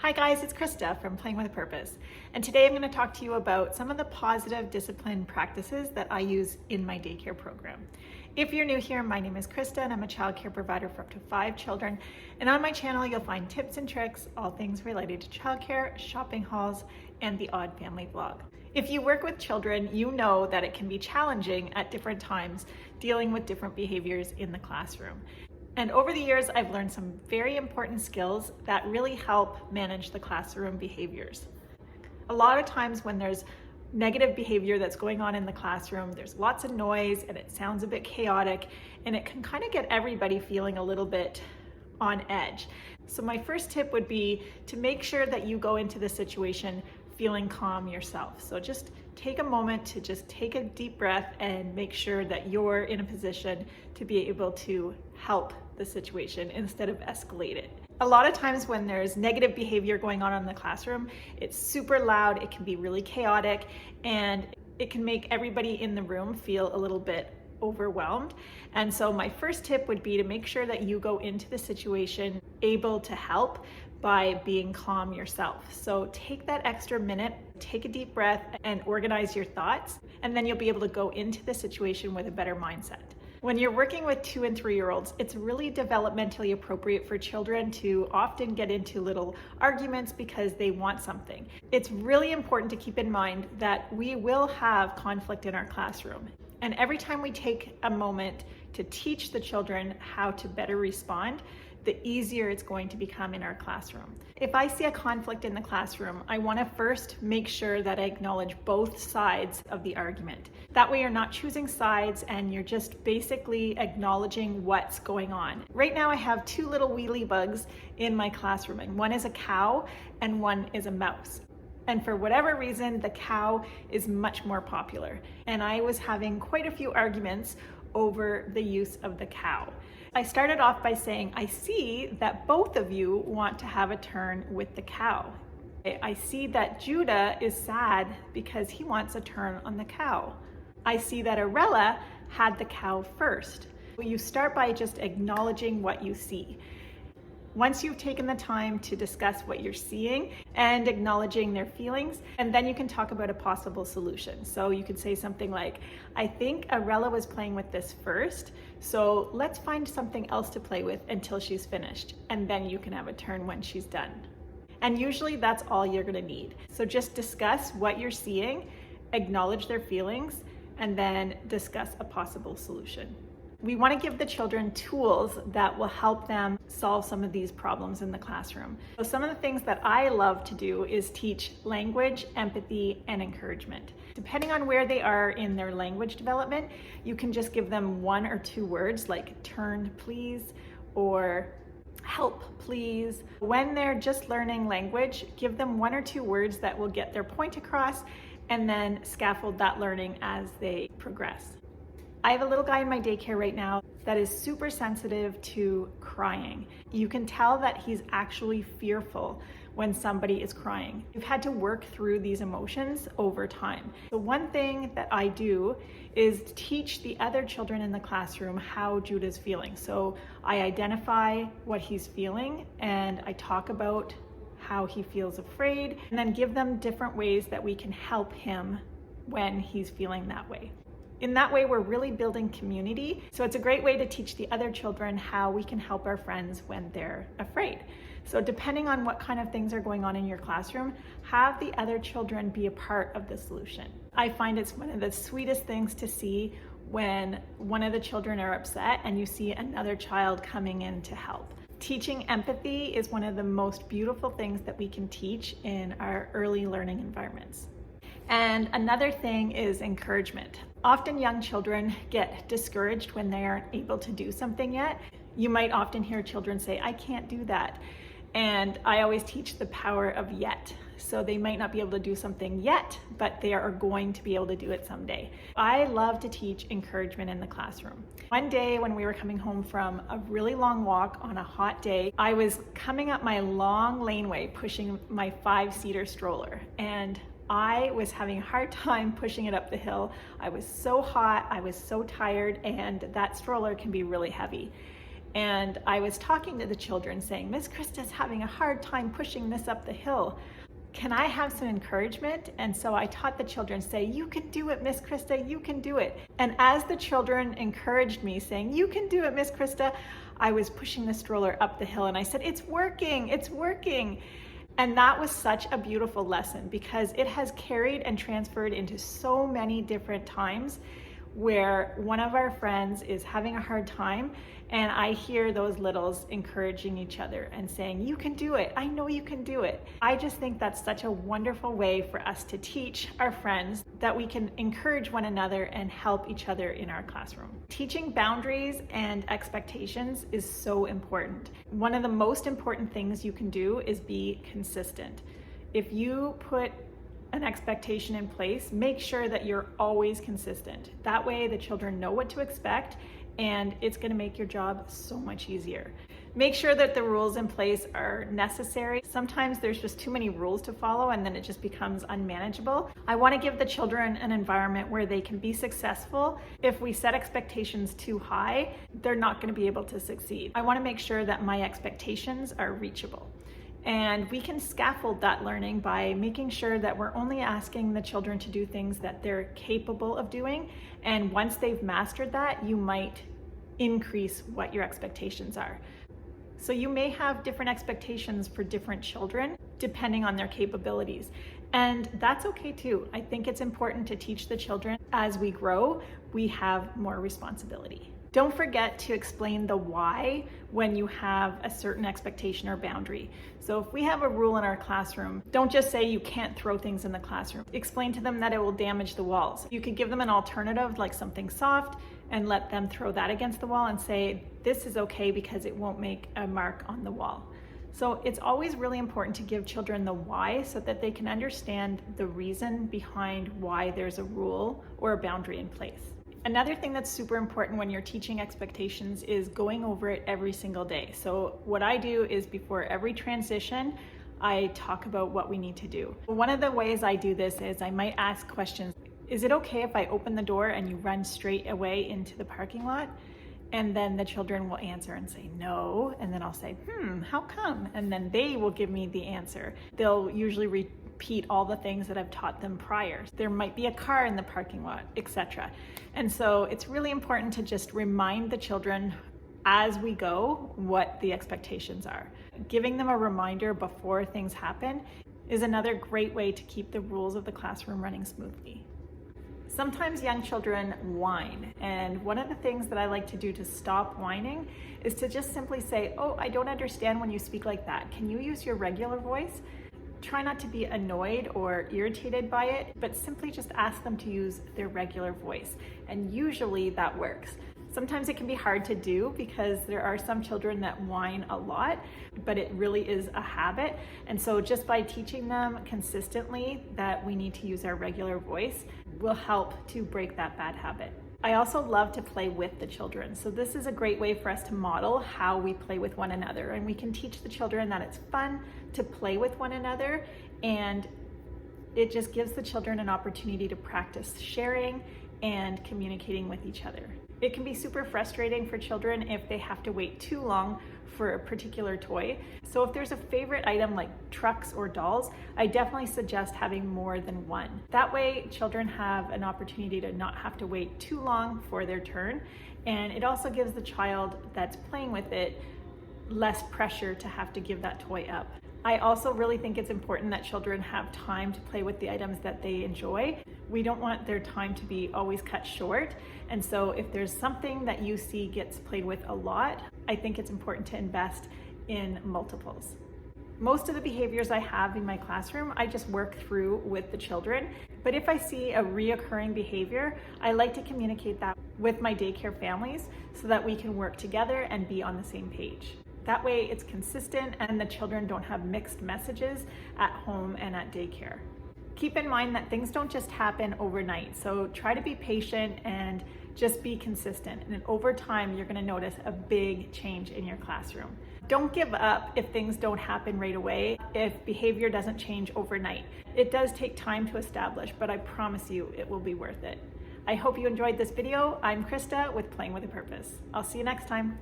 Hi guys, it's Krista from Playing with a Purpose, and today I'm going to talk to you about some of the positive discipline practices that I use in my daycare program. If you're new here, my name is Krista and I'm a child care provider for up to 5 children, and on my channel you'll find tips and tricks, all things related to childcare, shopping hauls, and the odd family vlog. If you work with children, you know that it can be challenging at different times dealing with different behaviors in the classroom. And over the years, I've learned some very important skills that really help manage the classroom behaviors. A lot of times when there's negative behavior that's going on in the classroom, there's lots of noise and it sounds a bit chaotic, and it can kind of get everybody feeling a little bit on edge. So my first tip would be to make sure that you go into the situation feeling calm yourself. So just take a moment to just take a deep breath and make sure that you're in a position to be able to help the situation instead of escalate it. A lot of times when there's negative behavior going on in the classroom, it's super loud, it can be really chaotic, and it can make everybody in the room feel a little bit overwhelmed. And so my first tip would be to make sure that you go into the situation able to help by being calm yourself. So take that extra minute, take a deep breath, and organize your thoughts, and then you'll be able to go into the situation with a better mindset. When you're working with 2 and 3-year-olds, it's really developmentally appropriate for children to often get into little arguments because they want something. It's really important to keep in mind that we will have conflict in our classroom. And every time we take a moment to teach the children how to better respond, the easier it's going to become in our classroom. If I see a conflict in the classroom, I want to first make sure that I acknowledge both sides of the argument. That way you're not choosing sides and you're just basically acknowledging what's going on. Right now I have 2 little wheelie bugs in my classroom, and one is a cow and one is a mouse. And for whatever reason, the cow is much more popular. And I was having quite a few arguments over the use of the cow. I started off by saying, I see that both of you want to have a turn with the cow. I see that Judah is sad because he wants a turn on the cow. I see that Arella had the cow first. You start by just acknowledging what you see. Once you've taken the time to discuss what you're seeing and acknowledging their feelings, and then you can talk about a possible solution. So you could say something like, I think Arella was playing with this first, so let's find something else to play with until she's finished, and then you can have a turn when she's done. And usually that's all you're gonna need. So just discuss what you're seeing, acknowledge their feelings, and then discuss a possible solution. We want to give the children tools that will help them solve some of these problems in the classroom. So some of the things that I love to do is teach language, empathy, and encouragement. Depending on where they are in their language development, you can just give them 1 or 2 words like turn please or help please. When they're just learning language, give them 1 or 2 words that will get their point across, and then scaffold that learning as they progress. I have a little guy in my daycare right now that is super sensitive to crying. You can tell that he's actually fearful when somebody is crying. We've had to work through these emotions over time. The one thing that I do is teach the other children in the classroom how Judah's feeling. So I identify what he's feeling and I talk about how he feels afraid, and then give them different ways that we can help him when he's feeling that way. In that way, we're really building community. So it's a great way to teach the other children how we can help our friends when they're afraid. So depending on what kind of things are going on in your classroom, have the other children be a part of the solution. I find it's one of the sweetest things to see when one of the children are upset and you see another child coming in to help. Teaching empathy is one of the most beautiful things that we can teach in our early learning environments. And another thing is encouragement. Often young children get discouraged when they aren't able to do something yet. You might often hear children say, I can't do that. And I always teach the power of yet. So they might not be able to do something yet, but they are going to be able to do it someday. I love to teach encouragement in the classroom. One day when we were coming home from a really long walk on a hot day, I was coming up my long laneway pushing my 5-seater stroller, and I was having a hard time pushing it up the hill. I was so hot, I was so tired, and that stroller can be really heavy. And I was talking to the children saying, Miss Krista's having a hard time pushing this up the hill. Can I have some encouragement? And so I taught the children, say, you can do it, Miss Krista, you can do it. And as the children encouraged me, saying, you can do it, Miss Krista, I was pushing the stroller up the hill and I said, it's working, it's working. And that was such a beautiful lesson because it has carried and transferred into so many different times where one of our friends is having a hard time and I hear those littles encouraging each other and saying, you can do it, I know you can do it. I just think that's such a wonderful way for us to teach our friends that we can encourage one another and help each other in our classroom. Teaching boundaries and expectations is so important. One of the most important things you can do is be consistent. If you put an expectation in place, make sure that you're always consistent. That way the children know what to expect and it's going to make your job so much easier. Make sure that the rules in place are necessary. Sometimes there's just too many rules to follow and then it just becomes unmanageable. I want to give the children an environment where they can be successful. If we set expectations too high, they're not going to be able to succeed. I want to make sure that my expectations are reachable. And we can scaffold that learning by making sure that we're only asking the children to do things that they're capable of doing. And once they've mastered that, you might increase what your expectations are. So you may have different expectations for different children depending on their capabilities. And that's okay too. I think it's important to teach the children as we grow, we have more responsibility. Don't forget to explain the why when you have a certain expectation or boundary. So if we have a rule in our classroom, don't just say you can't throw things in the classroom. Explain to them that it will damage the walls. You could give them an alternative like something soft and let them throw that against the wall and say, this is okay because it won't make a mark on the wall. So it's always really important to give children the why so that they can understand the reason behind why there's a rule or a boundary in place. Another thing that's super important when you're teaching expectations is going over it every single day. So what I do is before every transition, I talk about what we need to do. One of the ways I do this is I might ask questions. Is it okay if I open the door and you run straight away into the parking lot? And then the children will answer and say no. And then I'll say, how come? And then they will give me the answer. They'll usually repeat all the things that I've taught them prior. There might be a car in the parking lot, etc. And so it's really important to just remind the children as we go what the expectations are. Giving them a reminder before things happen is another great way to keep the rules of the classroom running smoothly. Sometimes young children whine, and one of the things that I like to do to stop whining is to just simply say, oh, I don't understand when you speak like that. Can you use your regular voice? Try not to be annoyed or irritated by it, but simply just ask them to use their regular voice. And usually that works. Sometimes it can be hard to do because there are some children that whine a lot, but it really is a habit. And so just by teaching them consistently that we need to use our regular voice will help to break that bad habit. I also love to play with the children. So this is a great way for us to model how we play with one another. And we can teach the children that it's fun to play with one another, and it just gives the children an opportunity to practice sharing and communicating with each other. It can be super frustrating for children if they have to wait too long for a particular toy. So if there's a favorite item like trucks or dolls, I definitely suggest having more than one. That way children have an opportunity to not have to wait too long for their turn. And it also gives the child that's playing with it less pressure to have to give that toy up. I also really think it's important that children have time to play with the items that they enjoy. We don't want their time to be always cut short. And so if there's something that you see gets played with a lot, I think it's important to invest in multiples. Most of the behaviors I have in my classroom, I just work through with the children. But if I see a reoccurring behavior, I like to communicate that with my daycare families so that we can work together and be on the same page. That way it's consistent and the children don't have mixed messages at home and at daycare. Keep in mind that things don't just happen overnight, so try to be patient and just be consistent. And over time, you're gonna notice a big change in your classroom. Don't give up if things don't happen right away, if behavior doesn't change overnight. It does take time to establish, but I promise you it will be worth it. I hope you enjoyed this video. I'm Krista with Playing with a Purpose. I'll see you next time.